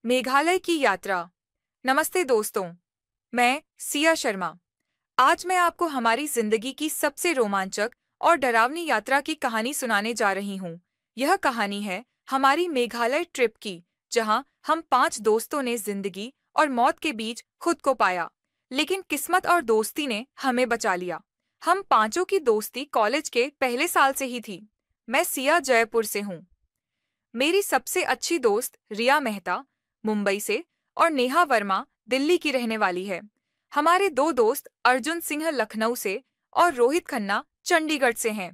मेघालय की यात्रा। नमस्ते दोस्तों, मैं सिया शर्मा। आज मैं आपको हमारी जिंदगी की सबसे रोमांचक और डरावनी यात्रा की कहानी सुनाने जा रही हूँ। यह कहानी है हमारी मेघालय ट्रिप की, जहाँ हम 5 दोस्तों ने जिंदगी और मौत के बीच खुद को पाया, लेकिन किस्मत और दोस्ती ने हमें बचा लिया। हम पांचों की दोस्ती कॉलेज के पहले साल से ही थी। मैं सिया जयपुर से हूँ। मेरी सबसे अच्छी दोस्त रिया मेहता मुंबई से और नेहा वर्मा दिल्ली की रहने वाली है। हमारे 2 दोस्त अर्जुन सिंह लखनऊ से और रोहित खन्ना चंडीगढ़ से हैं।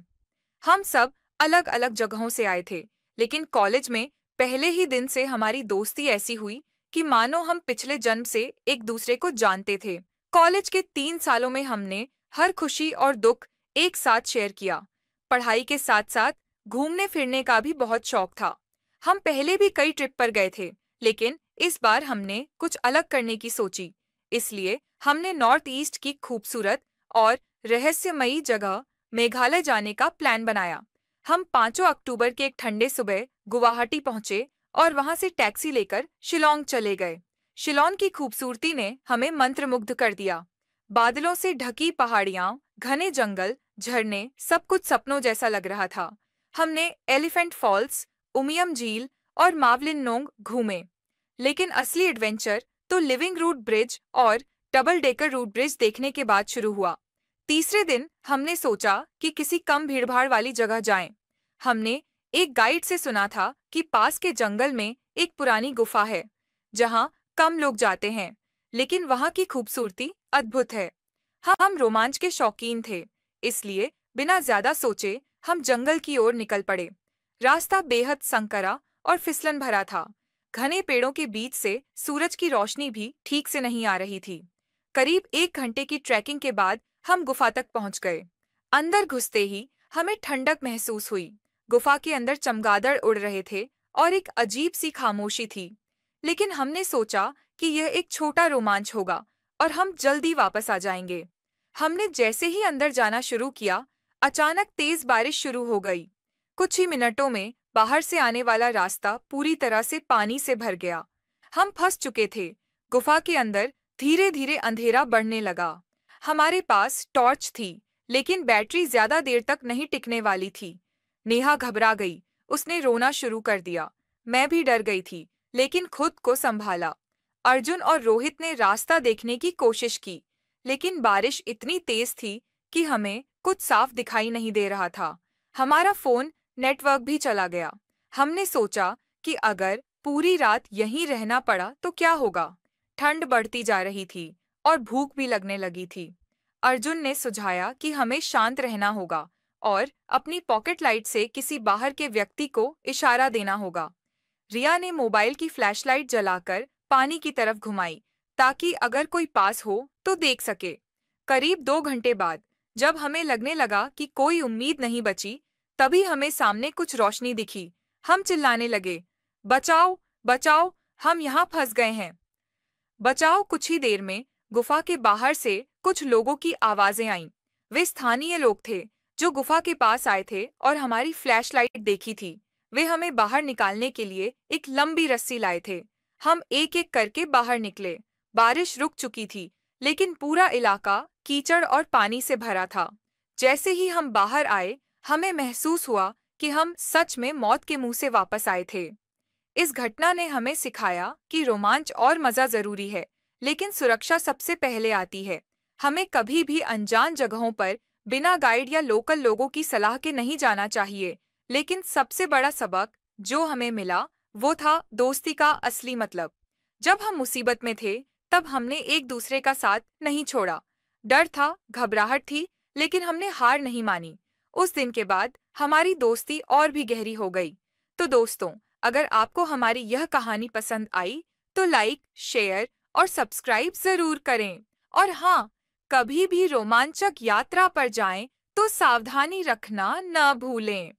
हम सब अलग अलग जगहों से आए थे, लेकिन कॉलेज में पहले ही दिन से हमारी दोस्ती ऐसी हुई कि मानो हम पिछले जन्म से एक दूसरे को जानते थे। कॉलेज के 3 सालों में हमने हर खुशी और दुख एक साथ शेयर किया। पढ़ाई के साथ साथ घूमने फिरने का भी बहुत शौक था। हम पहले भी कई ट्रिप पर गए थे, लेकिन इस बार हमने कुछ अलग करने की सोची। इसलिए हमने नॉर्थ ईस्ट की खूबसूरत और रहस्यमयी जगह मेघालय जाने का प्लान बनाया। हम 5 अक्टूबर के एक ठंडे सुबह गुवाहाटी पहुंचे और वहां से टैक्सी लेकर शिलोंग चले गए। शिलोंग की खूबसूरती ने हमें मंत्रमुग्ध कर दिया। बादलों से ढकी पहाड़ियां, घने जंगल, झरने, सब कुछ सपनों जैसा लग रहा था। हमने एलिफेंट फॉल्स, उमियम झील और मावलिन नोंग घूमे, लेकिन असली एडवेंचर तो लिविंग रूट ब्रिज और डबल डेकर रूट ब्रिज देखने के बाद शुरू हुआ। तीसरे दिन हमने सोचा कि किसी कम भीड़भाड़ वाली जगह जाएं। हमने एक गाइड से सुना था कि पास के जंगल में एक पुरानी गुफा है, जहां कम लोग जाते हैं, लेकिन वहां की खूबसूरती अद्भुत है। हम रोमांच के शौकीन थे, इसलिए बिना ज्यादा सोचे हम जंगल की ओर निकल पड़े। रास्ता बेहद संकरा और फिसलन भरा था। घने पेड़ों के बीच से सूरज की रोशनी भी ठीक से नहीं आ रही थी। करीब 1 घंटे की ट्रैकिंग के बाद हम गुफा तक पहुंच गए। अंदर घुसते ही हमें ठंडक महसूस हुई। गुफा के अंदर चमगादड़ उड़ रहे थे और एक अजीब सी खामोशी थी। लेकिन हमने सोचा कि यह एक छोटा रोमांच होगा और हम जल्दी वापस आ जाएंगे। हमने जैसे ही अंदर जाना शुरू किया, अचानक तेज बारिश शुरू हो गई। कुछ ही मिनटों में बाहर से आने वाला रास्ता पूरी तरह से पानी से भर गया। हम फंस चुके थे। गुफा के अंदर धीरे धीरे अंधेरा बढ़ने लगा। हमारे पास टॉर्च थी, लेकिन बैटरी ज्यादा देर तक नहीं टिकने वाली थी। नेहा घबरा गई। उसने रोना शुरू कर दिया। मैं भी डर गई थी, लेकिन खुद को संभाला। अर्जुन और रोहित ने रास्ता देखने की कोशिश की, लेकिन बारिश इतनी तेज थी कि हमें कुछ साफ दिखाई नहीं दे रहा था। हमारा फोन नेटवर्क भी चला गया। हमने सोचा कि अगर पूरी रात यहीं रहना पड़ा तो क्या होगा। ठंड बढ़ती जा रही थी और भूख भी लगने लगी थी। अर्जुन ने सुझाया कि हमें शांत रहना होगा और अपनी पॉकेट लाइट से किसी बाहर के व्यक्ति को इशारा देना होगा। रिया ने मोबाइल की फ्लैशलाइट जलाकर पानी की तरफ घुमाई, ताकि अगर कोई पास हो तो देख सके। करीब 2 घंटे बाद, जब हमें लगने लगा कि कोई उम्मीद नहीं बची, तभी हमें सामने कुछ रोशनी दिखी। हम चिल्लाने लगे, बचाओ, बचाओ, हम यहाँ फंस गए हैं। बचाओ! कुछ ही देर में गुफा के बाहर से कुछ लोगों की आवाजें आईं। वे स्थानीय लोग थे जो गुफा के पास आए थे और हमारी फ्लैशलाइट देखी थी। वे हमें बाहर निकालने के लिए एक लंबी रस्सी लाए थे। हम एक एक करके बाहर निकले। बारिश रुक चुकी थी, लेकिन पूरा इलाका कीचड़ और पानी से भरा था। जैसे ही हम बाहर आए, हमें महसूस हुआ कि हम सच में मौत के मुंह से वापस आए थे। इस घटना ने हमें सिखाया कि रोमांच और मजा जरूरी है, लेकिन सुरक्षा सबसे पहले आती है। हमें कभी भी अनजान जगहों पर बिना गाइड या लोकल लोगों की सलाह के नहीं जाना चाहिए। लेकिन सबसे बड़ा सबक जो हमें मिला, वो था दोस्ती का असली मतलब। जब हम मुसीबत में थे, तब हमने एक दूसरे का साथ नहीं छोड़ा। डर था, घबराहट थी, लेकिन हमने हार नहीं मानी। उस दिन के बाद हमारी दोस्ती और भी गहरी हो गई। तो दोस्तों, अगर आपको हमारी यह कहानी पसंद आई, तो लाइक, शेयर और सब्सक्राइब जरूर करें। और हाँ, कभी भी रोमांचक यात्रा पर जाएं तो सावधानी रखना न भूलें।